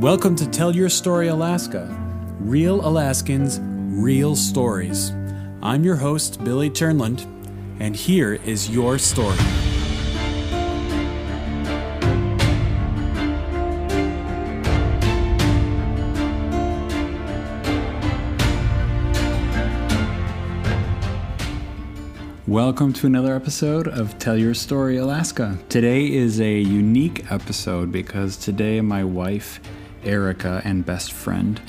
Welcome to Tell Your Story Alaska. Real Alaskans, real stories. I'm your host, Billy Turnland, and here is your story. Welcome to another episode of Tell Your Story Alaska. Today is a unique episode because today my wife, Erica, and best friend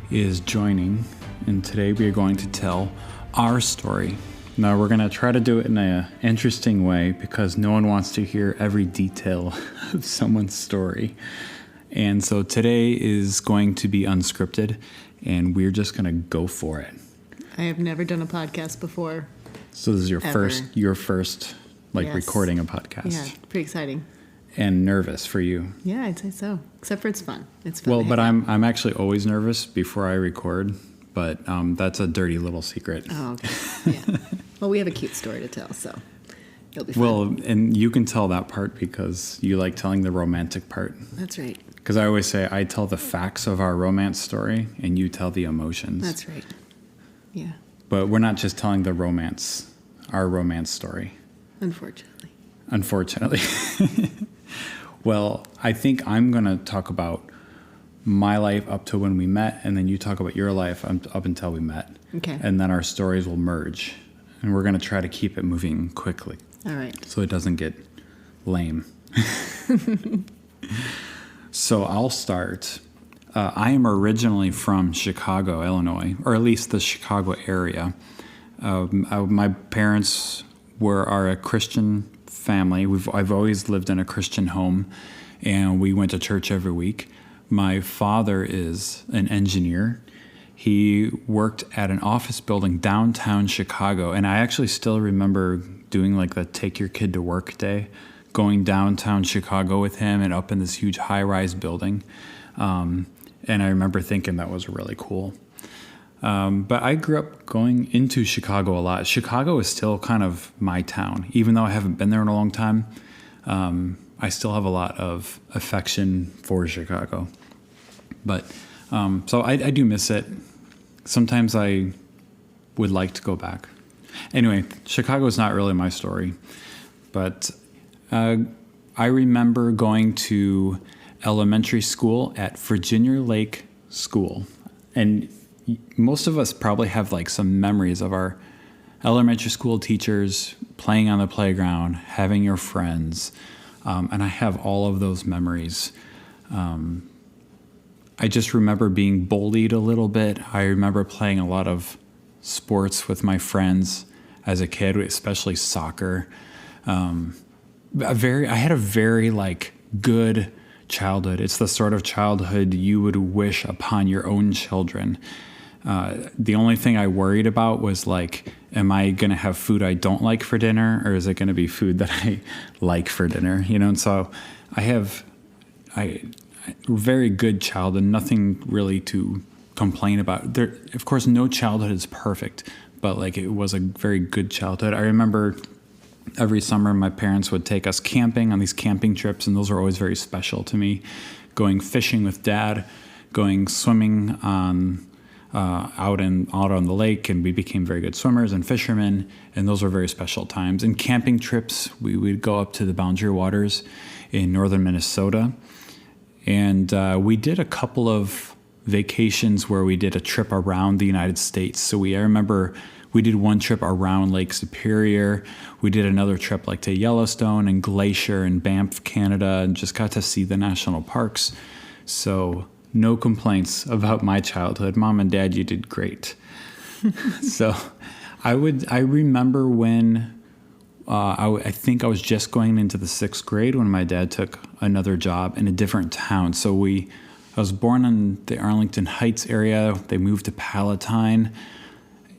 is joining, and today we are going to tell our story. Now we're going to try to do it in an interesting way because no one wants to hear every detail of someone's story. And so today is going to be unscripted, and we're just going to go for it. I have never done a podcast before. So this is your Ever. first Yes. recording a podcast. Yeah, pretty exciting. And nervous for you. Yeah, I'd say so. Except for it's fun. It's fun. Well, to but hang out. I'm actually always nervous before I record, but that's a dirty little secret. Oh, okay. Yeah. Well, we have a cute story to tell, so it'll be fun. Well, and you can tell that part because you like telling the romantic part. That's right. Because I always say I tell the facts of our romance story and you tell the emotions. That's right. Yeah. But we're not just telling our romance story. Unfortunately. Well, I think I'm going to talk about my life up to when we met, and then you talk about your life up until we met. Okay. And then our stories will merge. And we're going to try to keep it moving quickly. All right. So it doesn't get lame. So I'll start. I am originally from Chicago, Illinois, or at least the Chicago area. My parents are a Christian family. I've always lived in a Christian home, and we went to church every week. My father is an engineer. He worked at an office building downtown Chicago, and I actually still remember doing like the take your kid to work day, going downtown Chicago with him and up in this huge high-rise building. And I remember thinking that was really cool. But I grew up going into Chicago a lot. Chicago is still kind of my town. Even though I haven't been there in a long time, I still have a lot of affection for Chicago. But so I do miss it. Sometimes I would like to go back. Anyway, Chicago is not really my story. But I remember going to elementary school at Virginia Lake School. And most of us probably have like some memories of our elementary school teachers playing on the playground, having your friends. And I have all of those memories. I just remember being bullied a little bit. I remember playing a lot of sports with my friends as a kid, especially soccer. I had a very like good childhood. It's the sort of childhood you would wish upon your own children. The only thing I worried about was like, am I going to have food I don't like for dinner, or is it going to be food that I like for dinner? You know, and so I have very good childhood, nothing really to complain about. There, of course, no childhood is perfect, but like it was a very good childhood. I remember every summer my parents would take us camping on these camping trips, and those were always very special to me. Going fishing with Dad, going swimming on out on the lake, and we became very good swimmers and fishermen, and those were very special times. And camping trips, we would go up to the Boundary Waters in northern Minnesota, and we did a couple of vacations where we did a trip around the United States. So I remember we did one trip around Lake Superior. We did another trip like to Yellowstone and Glacier and Banff, Canada, and just got to see the national parks. So no complaints about my childhood. Mom and Dad, you did great. So I remember when I think I was just going into the 6th grade when my dad took another job in a different town. So I was born in the Arlington Heights area. They moved to Palatine.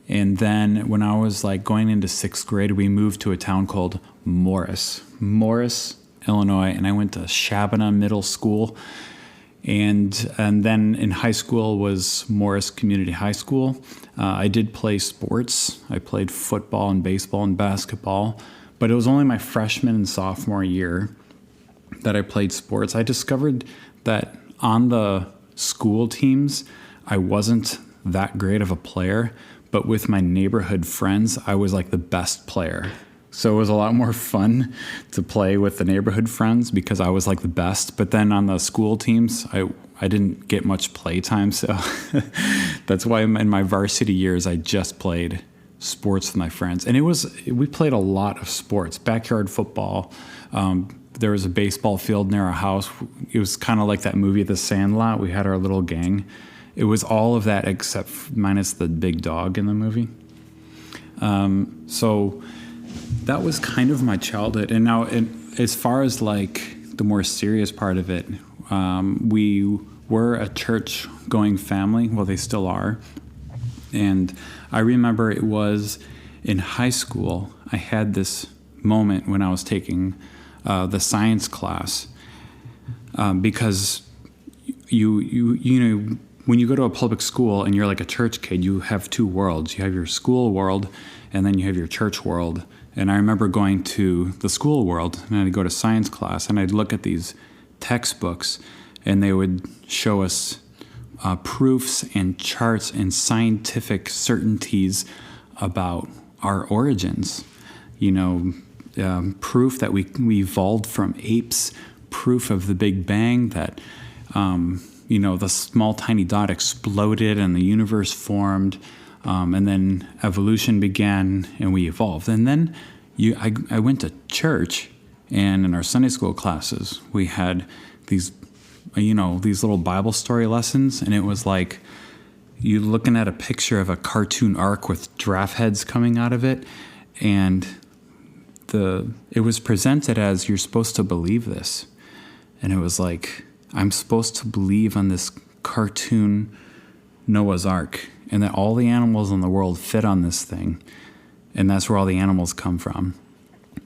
And then when I was like going into 6th grade, we moved to a town called Morris, Illinois. And I went to Shabana Middle School. And then in high school was Morris Community High School. I did play sports. I played football and baseball and basketball. But it was only my freshman and sophomore year that I played sports. I discovered that on the school teams, I wasn't that great of a player, but with my neighborhood friends, I was like the best player. So it was a lot more fun to play with the neighborhood friends because I was like the best. But then on the school teams, I didn't get much play time. So that's why in my varsity years, I just played sports with my friends. And we played a lot of sports, backyard football. There was a baseball field near our house. It was kind of like that movie, The Sandlot. We had our little gang. It was all of that except minus the big dog in the movie. So that was kind of my childhood. And now, as far as like the more serious part of it, we were a church-going family. Well, they still are. And I remember it was in high school, I had this moment when I was taking the science class because you know, when you go to a public school and you're like a church kid, you have two worlds. You have your school world, and then you have your church world. And I remember going to the school world, and I'd go to science class, and I'd look at these textbooks, and they would show us proofs and charts and scientific certainties about our origins. You know, proof that we evolved from apes, proof of the Big Bang, that you know, the small tiny dot exploded and the universe formed, and then evolution began and we evolved. And then I went to church, and in our Sunday school classes, we had these, you know, these little Bible story lessons, and it was like you looking at a picture of a cartoon ark with giraffe heads coming out of it, and it was presented as you're supposed to believe this. And it was like, I'm supposed to believe on this cartoon Noah's Ark, and that all the animals in the world fit on this thing, and that's where all the animals come from.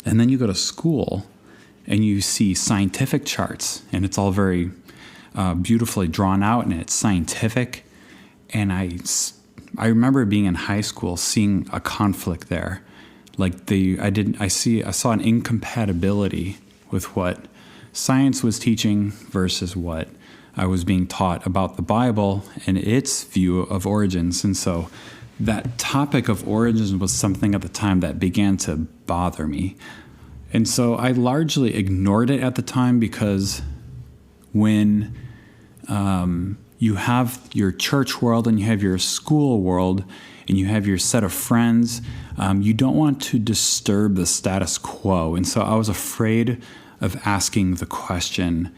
And then you go to school, and you see scientific charts, and it's all very beautifully drawn out, and it's scientific. And I remember being in high school seeing a conflict there, like I saw an incompatibility with what science was teaching versus what I was being taught about the Bible and its view of origins. And so that topic of origins was something at the time that began to bother me. And so I largely ignored it at the time, because when you have your church world and you have your school world and you have your set of friends, you don't want to disturb the status quo. And so I was afraid of asking the question,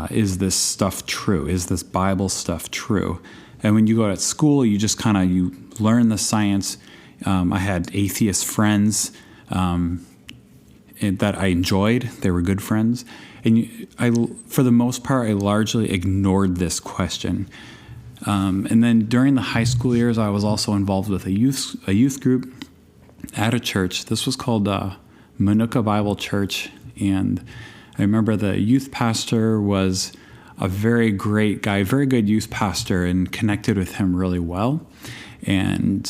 is this stuff true? Is this Bible stuff true? And when you go to school, you just you learn the science. I had atheist friends that I enjoyed. They were good friends. And for the most part, I largely ignored this question. And then during the high school years, I was also involved with a youth group at a church. This was called Manuka Bible Church. And I remember the youth pastor was a very great guy, very good youth pastor, and connected with him really well. And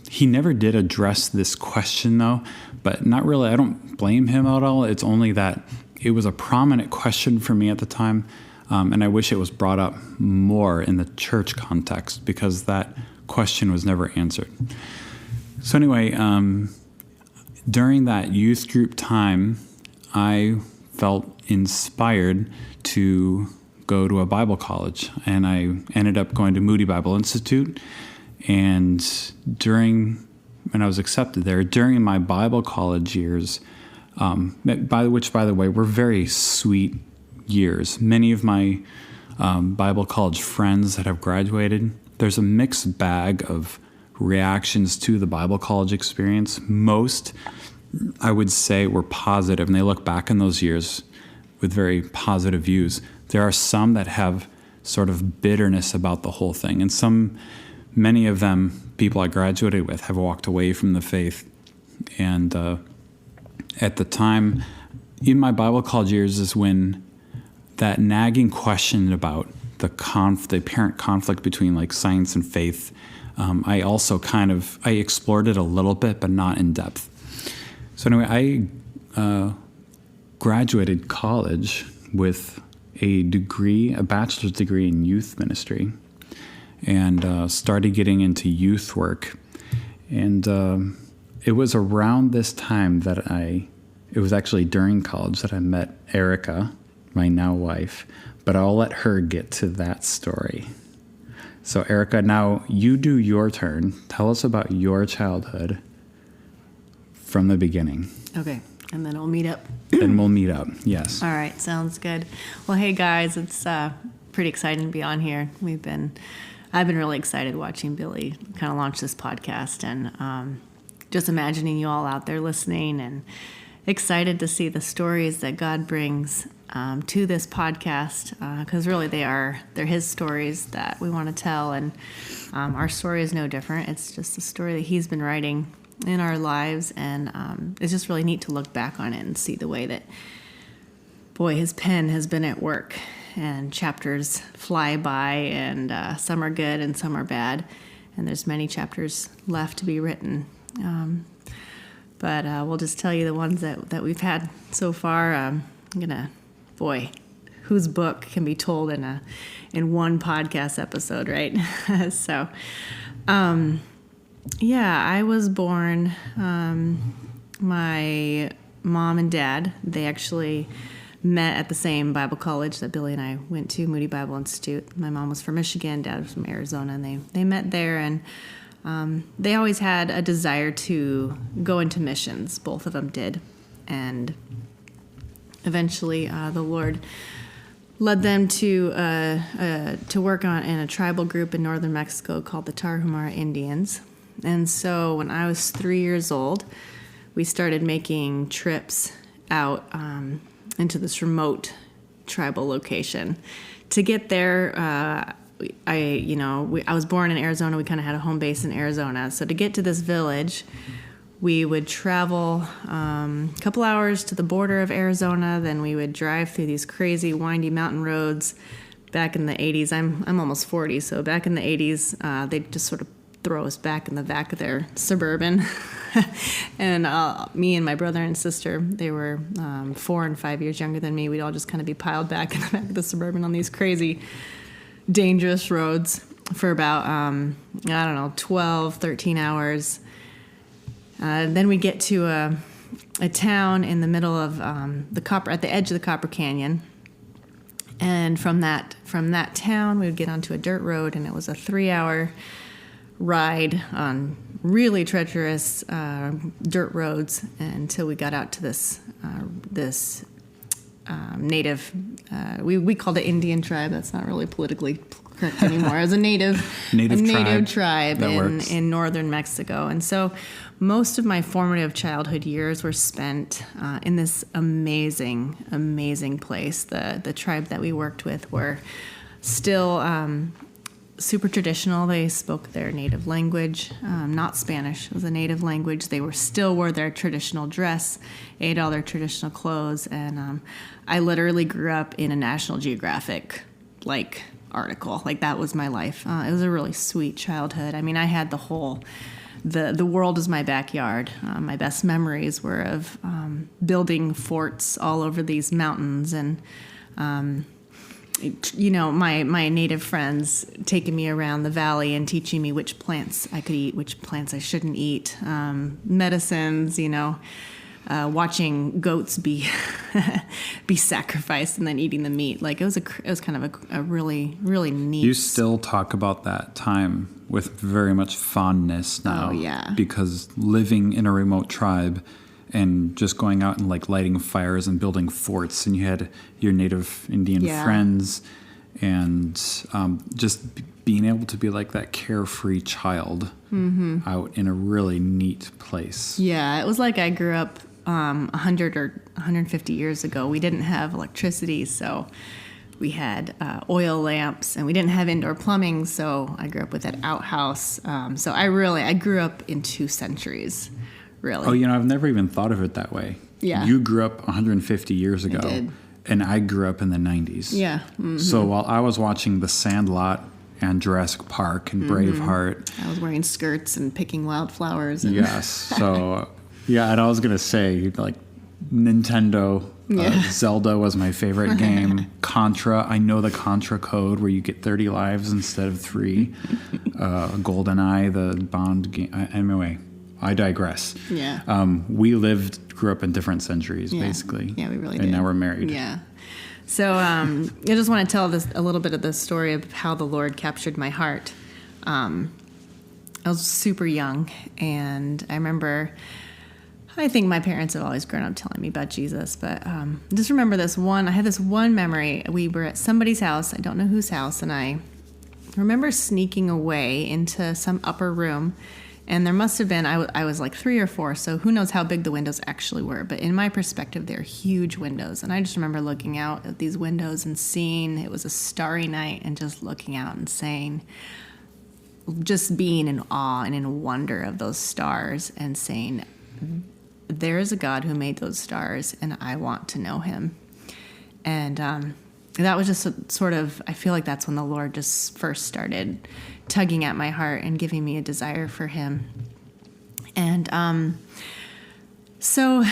he never did address this question, though, but not really. I don't blame him at all. It's only that it was a prominent question for me at the time, and I wish it was brought up more in the church context, because that question was never answered. So anyway, during that youth group time, I felt inspired to go to a Bible college, and I ended up going to Moody Bible Institute. And when I was accepted there, during my Bible college years, by the way, were very sweet years. Many of my Bible college friends that have graduated, there's a mixed bag of reactions to the Bible college experience. Most, I would say, were positive, and they look back in those years with very positive views. There are some that have sort of bitterness about the whole thing, and many of them, people I graduated with, have walked away from the faith. And at the time, in my Bible college years, is when that nagging question about the apparent conflict between like science and faith, I also I explored it a little bit, but not in depth. So anyway, I graduated college with a bachelor's degree in youth ministry, and started getting into youth work. And it was around this time that it was actually during college that I met Erica, my now wife, but I'll let her get to that story. So Erica, now you do your turn. Tell us about your childhood from the beginning. Okay, and then we'll meet up. Then we'll meet up, yes. All right, sounds good. Well, hey guys, it's pretty exciting to be on here. I've been really excited watching Billy kind of launch this podcast, and just imagining you all out there listening, and excited to see the stories that God brings to this podcast, because really they're his stories that we want to tell, and our story is no different. It's just a story that he's been writing in our lives, and it's just really neat to look back on it and see the way that, boy, his pen has been at work, and chapters fly by, and some are good and some are bad, and there's many chapters left to be written. But we'll just tell you the ones that we've had so far. Boy, whose book can be told in one podcast episode, right? So, I was born. My mom and dad, they actually met at the same Bible college that Billy and I went to, Moody Bible Institute. My mom was from Michigan, dad was from Arizona, and they met there, and they always had a desire to go into missions. Both of them did, and eventually the Lord led them to work in a tribal group in northern Mexico called the Tarahumara Indians. And so when I was 3 years old, we started making trips out into this remote tribal location. To get there, I was born in Arizona. We kind of had a home base in Arizona. So to get to this village, we would travel a couple hours to the border of Arizona. Then we would drive through these crazy, windy mountain roads. Back in the 80s, I'm almost 40, so back in the 80s, they'd just sort of throw us back in the back of their suburban. And me and my brother and sister, they were 4 and 5 years younger than me. We'd all just kind of be piled back in the back of the suburban on these crazy, dangerous roads for about, 12, 13 hours. Then we get to a town in the middle of at the edge of the Copper Canyon. And from that town, we would get onto a dirt road, and it was a 3-hour ride on really treacherous dirt roads until we got out to this native. We called it Indian tribe. That's not really politically correct anymore. It was a native tribe in northern Mexico, and so most of my formative childhood years were spent in this amazing place. The tribe that we worked with were still super traditional. They spoke their native language, not Spanish. It was a native language. They wore their traditional dress, ate all their traditional clothes, and I literally grew up in a National Geographic article. That was my life. It was a really sweet childhood. I mean, I had the world is my backyard. My best memories were of building forts all over these mountains, and my native friends taking me around the valley and teaching me which plants I could eat, which plants I shouldn't eat, medicines, watching goats be sacrificed and then eating the meat. It was kind of a really, really neat. You still talk about that time with very much fondness now. Oh, yeah. Because living in a remote tribe and just going out and lighting fires and building forts, and you had your native Indian friends, and just being able to be that carefree child out in a really neat place. Yeah, it was like I grew up 100 or 150 years ago. We didn't have electricity, so we had oil lamps, and we didn't have indoor plumbing, so I grew up with an outhouse. So I grew up in 2 centuries. Really? Oh, I've never even thought of it that way. Yeah. You grew up 150 years ago. I did. And I grew up in the 90s. Yeah. Mm-hmm. So while I was watching The Sandlot and Jurassic Park and Braveheart. I was wearing skirts and picking wildflowers. And yes. So, and I was going to say, Nintendo. Yeah. Zelda was my favorite game. Contra. I know the Contra code where you get 30 lives instead of 3. GoldenEye, the Bond game. Anyway, I digress. Yeah. Grew up in different centuries, Yeah. basically. Yeah, we really and did. now we're married. Yeah. So I just want to tell a little bit of the story of how the Lord captured my heart. I was super young, and I remember, I think my parents have always grown up telling me about Jesus, but just remember I had this one memory. We were at somebody's house, I don't know whose house, and I remember sneaking away into some upper room, and there must have been, I was like 3 or 4, so who knows how big the windows actually were, but in my perspective, they're huge windows, and I just remember looking out at these windows and seeing it was a starry night, and just looking out and saying, just being in awe and in wonder of those stars, and saying, there is a God who made those stars, and I want to know him. And that was just I feel like that's when the Lord just first started tugging at my heart and giving me a desire for him. And so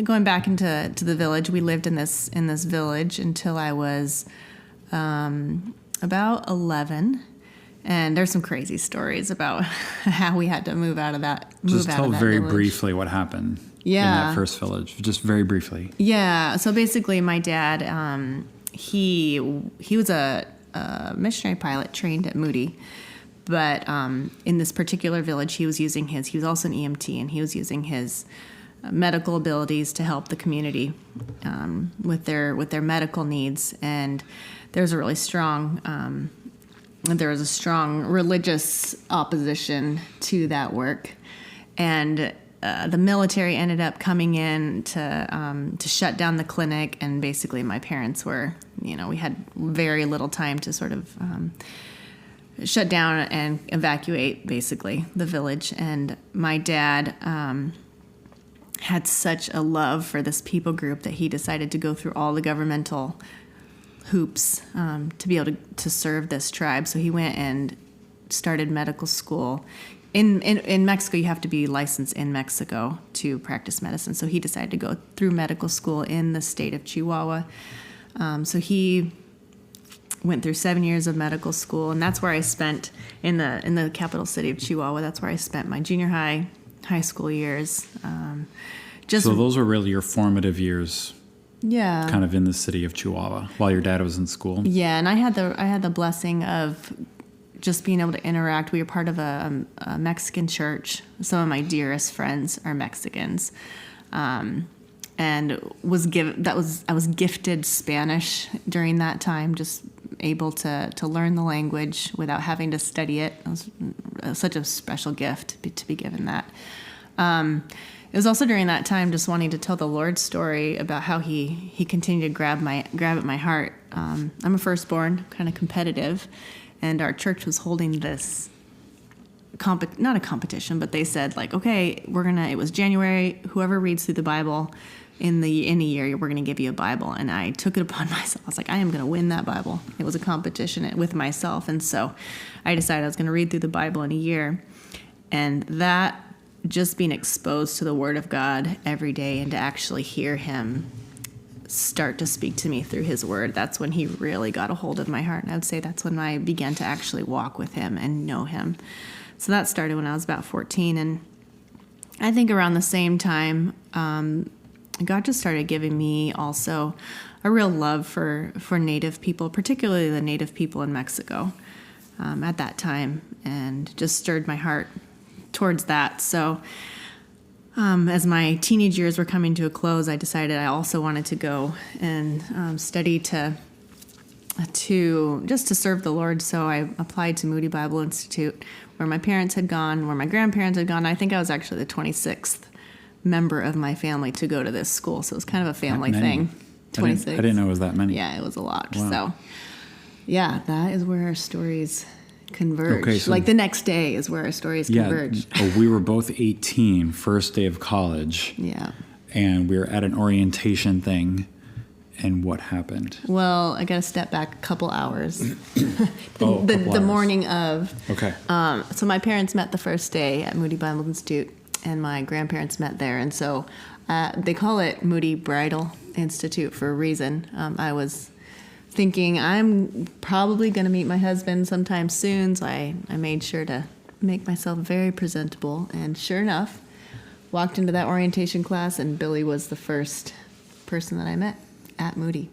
going back into the village, we lived in this village until I was about 11. And there's some crazy stories about how we had to move out of that. Just tell very village. briefly what happened in that first village. Just very briefly. Yeah. So basically, my dad, he was a missionary pilot trained at Moody, but in this particular village, he was also an EMT, and he was using his medical abilities to help the community with their medical needs. And there was a strong religious opposition to that work, and the military ended up coming in to shut down the clinic. And basically, my parents were, we had very little time to sort of shut down and evacuate basically the village. And my dad had such a love for this people group that he decided to go through all the governmental hoops to be able to serve this tribe. So he went and started medical school. In Mexico, you have to be licensed in Mexico to practice medicine. So he decided to go through medical school in the state of Chihuahua. So he went through 7 years of medical school, and that's where I spent in the capital city of Chihuahua. That's where I spent my junior high school years. So those were really your formative years. Yeah. Kind of in the city of Chihuahua while your dad was in school. Yeah, and I had the blessing of just being able to interact. We were part of a Mexican church. Some of my dearest friends are Mexicans, and I was gifted Spanish during that time. Just able to learn the language without having to study it. It was such a special gift to be given that. It was also during that time just wanting to tell the Lord's story about how he continued to grab at my heart. I'm a firstborn, kind of competitive, and our church was holding this not a competition, but they said like, okay, it was January, whoever reads through the Bible in a year, we're going to give you a Bible. And I took it upon myself. I was like, I am going to win that Bible. It was a competition with myself. And so I decided I was going to read through the Bible in a year. And that, just being exposed to the Word of God every day and to actually hear him start to speak to me through his Word, that's when he really got a hold of my heart. And I would say that's when I began to actually walk with him and know him. So that started when I was about 14. And I think around the same time, God just started giving me also a real love for Native people, particularly the Native people in Mexico at that time, and just stirred my heart towards that. So as my teenage years were coming to a close, I decided I also wanted to go and study to serve the Lord. So I applied to Moody Bible Institute, where my parents had gone, where my grandparents had gone. I think I was actually the 26th member of my family to go to this school. So it was kind of a family thing. 26. I didn't know it was that many. Yeah, it was a lot. Wow. So yeah, that is where our stories converge. Okay, so like the next day is where our stories converge. We were both 18, first day of college. Yeah. And we were at an orientation thing. And what happened? Well, I got to step back a couple hours. the morning of. Okay. So my parents met the first day at Moody Bible Institute, and my grandparents met there. And so they call it Moody Bridal Institute for a reason. I was thinking I'm probably going to meet my husband sometime soon, so I made sure to make myself very presentable. And sure enough, walked into that orientation class, and Billy was the first person that I met at Moody.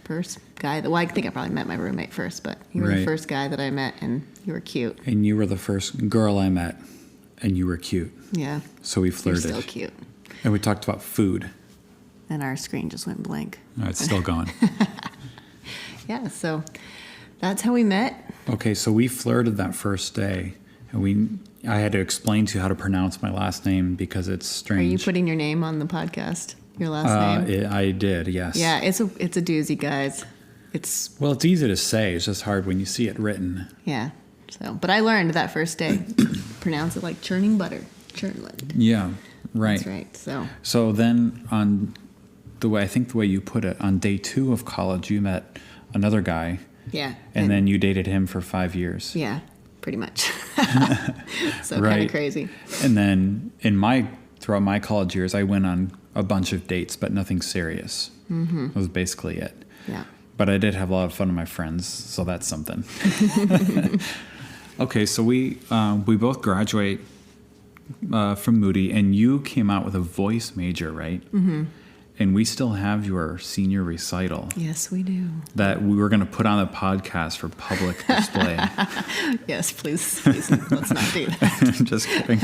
First guy that, well, I think I probably met my roommate first, but you were the first guy that I met, and you were cute. And you were the first girl I met, and you were cute. Yeah. So we flirted. You're still cute. And we talked about food. And our screen just went blank. Oh, it's still gone. Yeah, so that's how we met. Okay, so we flirted that first day, and I had to explain to you how to pronounce my last name because it's strange. Are you putting your name on the podcast? Your last name? I did, yes. Yeah, it's a doozy, guys. Well, it's easy to say. It's just hard when you see it written. Yeah. So, but I learned that first day, pronounce it like churning butter, churnland. Yeah, right. That's right. So then the way you put it, on day 2 of college, you met another guy. Yeah. And then you dated him for 5 years. Yeah, pretty much. So right. kind of crazy. And then throughout my college years, I went on a bunch of dates, but nothing serious. Mm-hmm. That was basically it. Yeah. But I did have a lot of fun with my friends, so that's something. Okay, so we both graduate from Moody, and you came out with a voice major, right? Mm-hmm. And we still have your senior recital. Yes, we do. That we were going to put on the podcast for public display. Yes, please, let's not do that. Just kidding.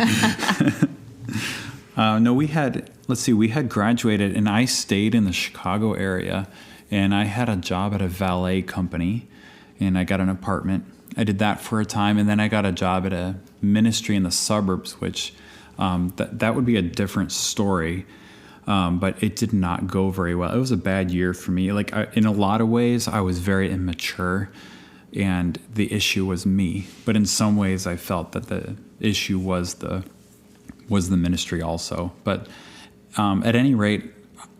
No, we had graduated, and I stayed in the Chicago area, and I had a job at a valet company, and I got an apartment. I did that for a time, and then I got a job at a ministry in the suburbs, which that would be a different story, but it did not go very well. It was a bad year for me. In a lot of ways, I was very immature, and the issue was me. But in some ways, I felt that the issue was the ministry also. But at any rate,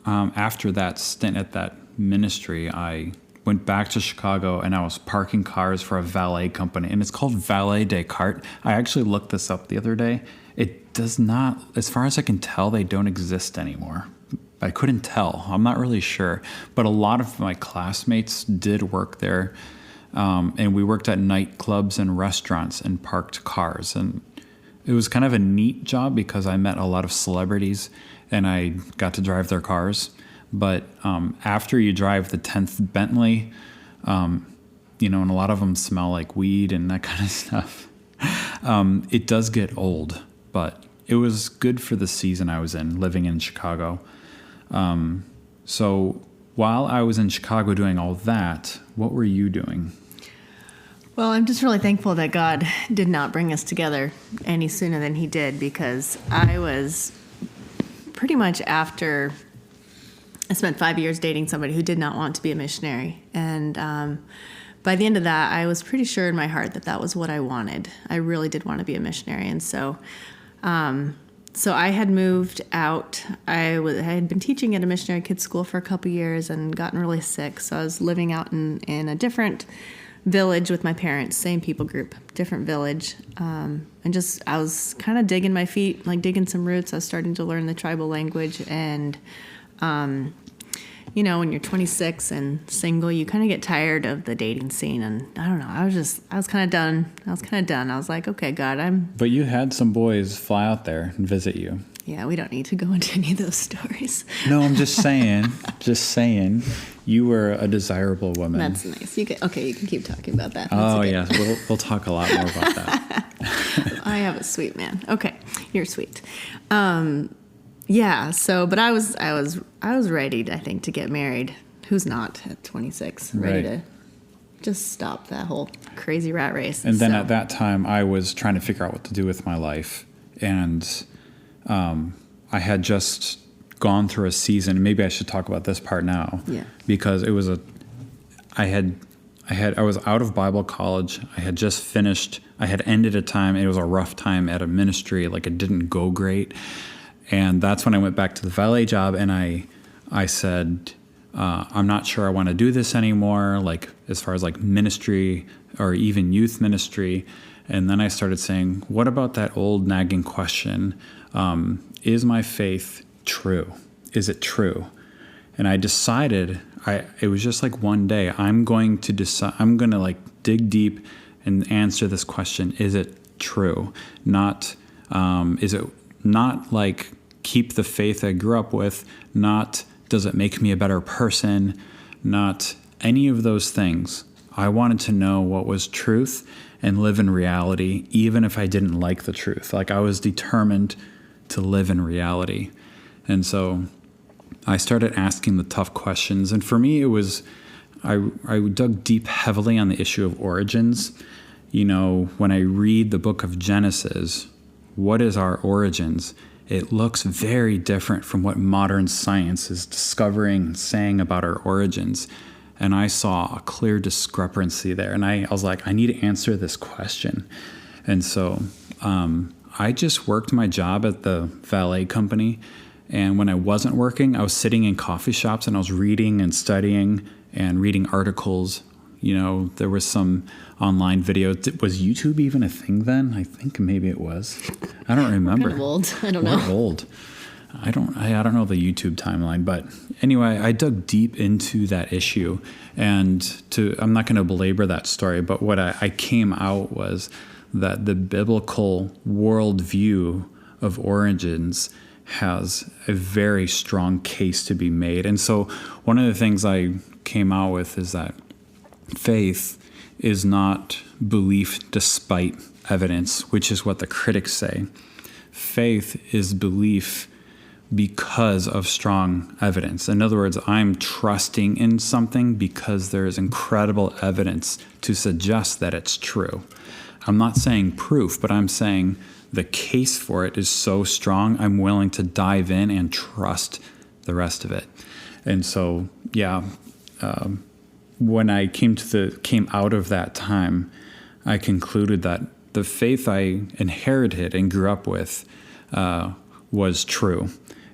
after that stint at that ministry, I went back to Chicago, and I was parking cars for a valet company, and it's called Valet Descartes. I actually looked this up the other day. It does not, as far as I can tell, they don't exist anymore. I couldn't tell. I'm not really sure. But a lot of my classmates did work there, and we worked at nightclubs and restaurants and parked cars. And it was kind of a neat job because I met a lot of celebrities, and I got to drive their cars. But after you drive the 10th Bentley, and a lot of them smell like weed and that kind of stuff, it does get old. But it was good for the season I was in, living in Chicago. So while I was in Chicago doing all that, what were you doing? Well, I'm just really thankful that God did not bring us together any sooner than he did, because I was pretty much I spent 5 years dating somebody who did not want to be a missionary. And by the end of that, I was pretty sure in my heart that that was what I wanted. I really did want to be a missionary. And so I had moved out. I had been teaching at a missionary kids school for a couple years and gotten really sick. So I was living out in a different village with my parents, same people group, different village. And I was kind of digging my feet, like digging some roots. I was starting to learn the tribal language. And, when you're 26 and single, you kind of get tired of the dating scene. And I don't know, I was kind of done. I was like, okay, God, But you had some boys fly out there and visit you. Yeah, we don't need to go into any of those stories. No, I'm just saying, you were a desirable woman. That's nice. You can keep talking about that. Oh, yeah, we'll talk a lot more about that. I have a sweet man. Okay, you're sweet. Yeah. So, but I was ready, I think, to get married. Who's not at 26? Ready to just stop that whole crazy rat race. And then at that time, I was trying to figure out what to do with my life, and I had just gone through a season. Maybe I should talk about this part now. Yeah. Because it was I was out of Bible college. I had just finished. I had ended a time. It was a rough time at a ministry. Like, it didn't go great. And that's when I went back to the valet job, and I said, I'm not sure I want to do this anymore, like as far as like ministry or even youth ministry. And then I started saying, what about that old nagging question? Is my faith true? Is it true? And I decided, it was just like one day, I'm going to like dig deep and answer this question. Is it true? Is it not like keep the faith I grew up with? Not does it make me a better person? Not any of those things. I wanted to know what was truth and live in reality, even if I didn't like the truth. Like I was determined to live in reality. And so I started asking the tough questions. And for me, it was, I dug deep heavily on the issue of origins. You know, when I read the book of Genesis, what is our origins? It looks very different from what modern science is discovering and saying about our origins. And I saw a clear discrepancy there. And I was like, I need to answer this question. And so I just worked my job at the valet company. And when I wasn't working, I was sitting in coffee shops and I was reading and studying and reading articles. You know, there was some online videos. Was YouTube even a thing then? I think maybe it was. I don't remember. We're kind of old. I don't know. We're old. I don't know the YouTube timeline, but anyway, I dug deep into that issue, and I'm not going to belabor that story, but what I came out was that the biblical worldview of origins has a very strong case to be made. And so one of the things I came out with is that faith is not belief despite evidence, which is what the critics say. Faith is belief because of strong evidence. In other words, I'm trusting in something because there is incredible evidence to suggest that it's true. I'm not saying proof, but I'm saying the case for it is so strong, I'm willing to dive in and trust the rest of it. And so, when I came out of that time, I concluded that the faith I inherited and grew up with was true.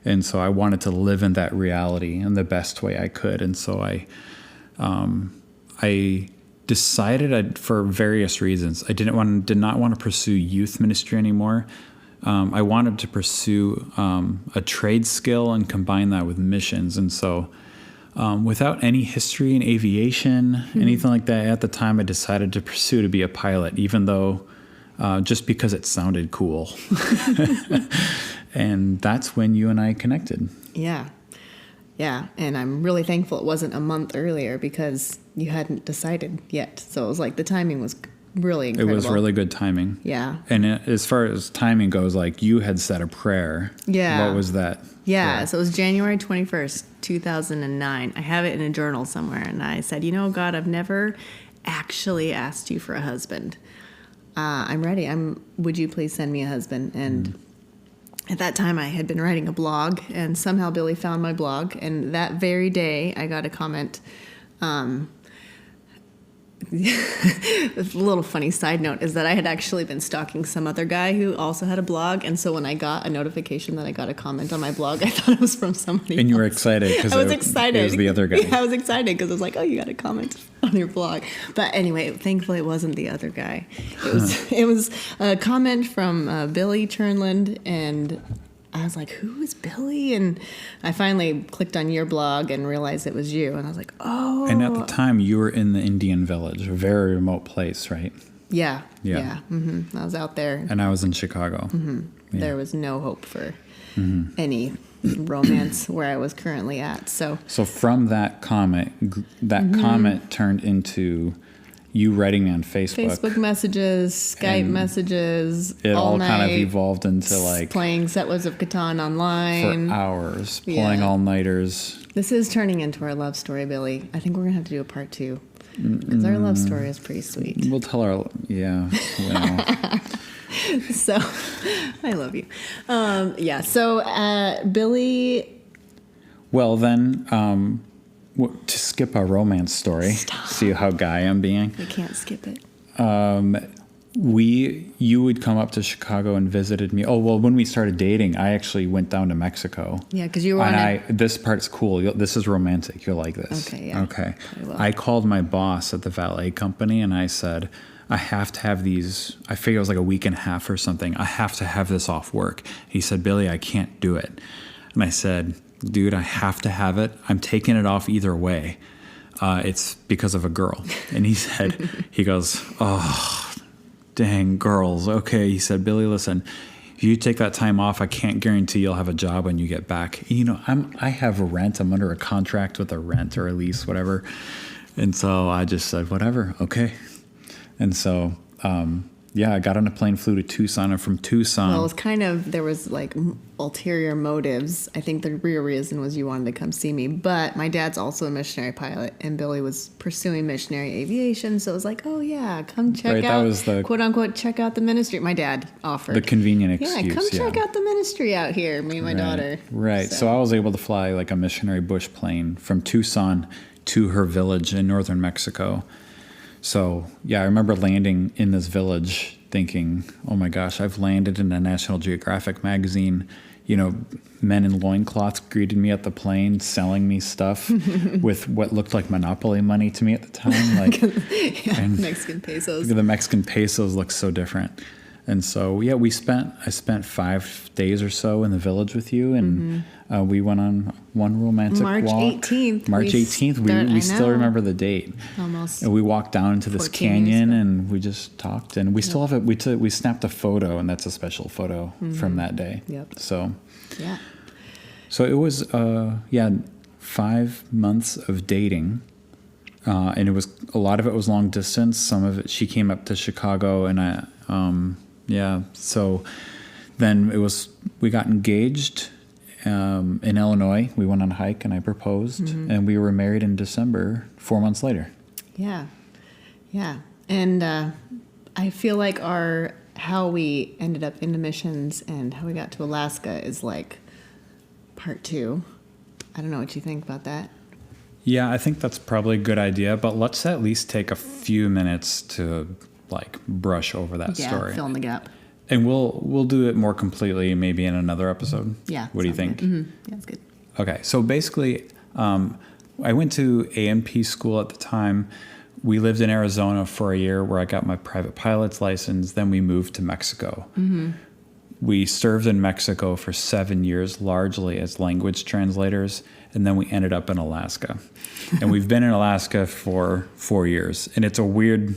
And so I wanted to live in that reality in the best way I could. And so I decided for various reasons, I did not want to pursue youth ministry anymore. I wanted to pursue a trade skill and combine that with missions. And so without any history in aviation, anything like that, at the time I decided to pursue to be a pilot, even though just because it sounded cool. And that's when you and I connected. Yeah. Yeah. And I'm really thankful it wasn't a month earlier because you hadn't decided yet. So it was like the timing was really incredible. It was really good timing. Yeah. And as far as timing goes, like you had said a prayer. Yeah. What was that? Yeah. prayer? So it was January 21st, 2009. I have it in a journal somewhere. And I said, God, I've never actually asked you for a husband. I'm ready. Would you please send me a husband? And at that time, I had been writing a blog, and somehow Billy found my blog. And that very day, I got a comment. A little funny side note is that I had actually been stalking some other guy who also had a blog. And so when I got a notification that I got a comment on my blog, I thought it was from somebody And you were else. excited because I was excited. It was the other guy. Yeah, I was excited because I was like, oh, you got a comment on your blog. But anyway, thankfully it wasn't the other guy. It was a comment from Billy Turnland, and I was like, who is Billy? And I finally clicked on your blog and realized it was you. And I was like, oh. And at the time, you were in the Indian Village, a very remote place, right? Yeah. Yeah. Yeah. Mm-hmm. I was out there. And I was in Chicago. Mm-hmm. Yeah. There was no hope for any romance where I was currently at. So from that comment, comment turned into you writing on Facebook messages, Skype messages, It all night, kind of evolved into like playing Settlers of Catan online. for hours, pulling Yeah. all-nighters. This is turning into our love story, Billy. I think we're going to have to do a part 2. Because our love story is pretty sweet. We'll tell our, So, I love you. So Billy... Well, then, to skip our romance story, see how guy I'm being. You can't skip it. You would come up to Chicago and visited me. Oh, well, when we started dating, I actually went down to Mexico. Yeah, because you were on this part's cool. This is romantic. You'll like this. Okay, yeah. Okay. I will. I called my boss at the valet company and I said, I have to have these. I figure it was like a week and a half or something. I have to have this off work. He said, Billy, I can't do it. And I said, dude, I have to have it. I'm taking it off either way. It's because of a girl. And he goes, oh, dang, girls. Okay. He said, Billy, listen, if you take that time off, I can't guarantee you'll have a job when you get back. You know, I have a rent. I'm under a contract with a rent or a lease, whatever. And so I just said, whatever. Okay. And so, I got on a plane, flew to Tucson, and from Tucson. Well, it was kind of, there was like ulterior motives. I think the real reason was you wanted to come see me. But my dad's also a missionary pilot, and Billy was pursuing missionary aviation. So it was like, oh, yeah, come check out, that was the quote unquote, check out the ministry. My dad offered. The convenient excuse. Yeah, come check out the ministry out here, me and my daughter. Right. So I was able to fly like a missionary bush plane from Tucson to her village in northern Mexico. So, I remember landing in this village thinking, oh my gosh, I've landed in a National Geographic magazine. You know, men in loincloths greeted me at the plane, selling me stuff with what looked like Monopoly money to me at the time. Like, and Mexican pesos. The Mexican pesos look so different. And so, I spent 5 days or so in the village with you, and we went on one romantic March walk. 18th. March 18th. We still remember the date. Almost. And we walked down into this canyon, and we just talked, and we still have it. We snapped a photo, and that's a special photo from that day. Yep. So, yeah. So it was, 5 months of dating. And it was, a lot of it was long distance. Some of it, she came up to Chicago, and so then we got engaged in Illinois. We went on a hike, and I proposed, and we were married in December, 4 months later. Yeah. Yeah. And I feel like how we ended up into missions and how we got to Alaska is like part 2. I don't know what you think about that. Yeah, I think that's probably a good idea, but let's at least take a few minutes to brush over that story. Yeah, fill in the gap. And we'll do it more completely maybe in another episode. Yeah. What do you think? Yeah, that's good. Okay, so basically, I went to AMP school at the time. We lived in Arizona for a year where I got my private pilot's license. Then we moved to Mexico. We served in Mexico for 7 years, largely as language translators, and then we ended up in Alaska. And we've been in Alaska for 4 years. And it's a weird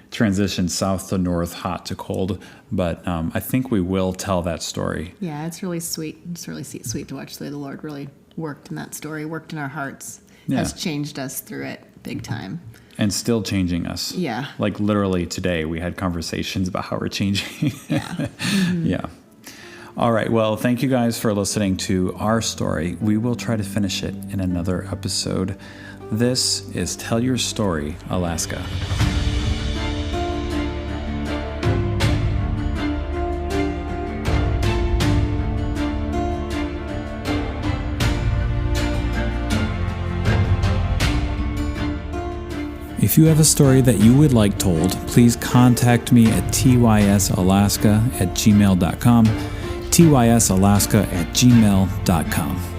transition, south to north, hot to cold. But I think we will tell that story. Yeah, it's really sweet. It's really sweet to watch the way the Lord really worked in that story, worked in our hearts, has changed us through it big time. And still changing us. Yeah. Like literally today, we had conversations about how we're changing. Yeah. Yeah. All right. Well, thank you guys for listening to our story. We will try to finish it in another episode. This is Tell Your Story, Alaska. If you have a story that you would like told, please contact me at tysalaska@gmail.com, tysalaska@gmail.com.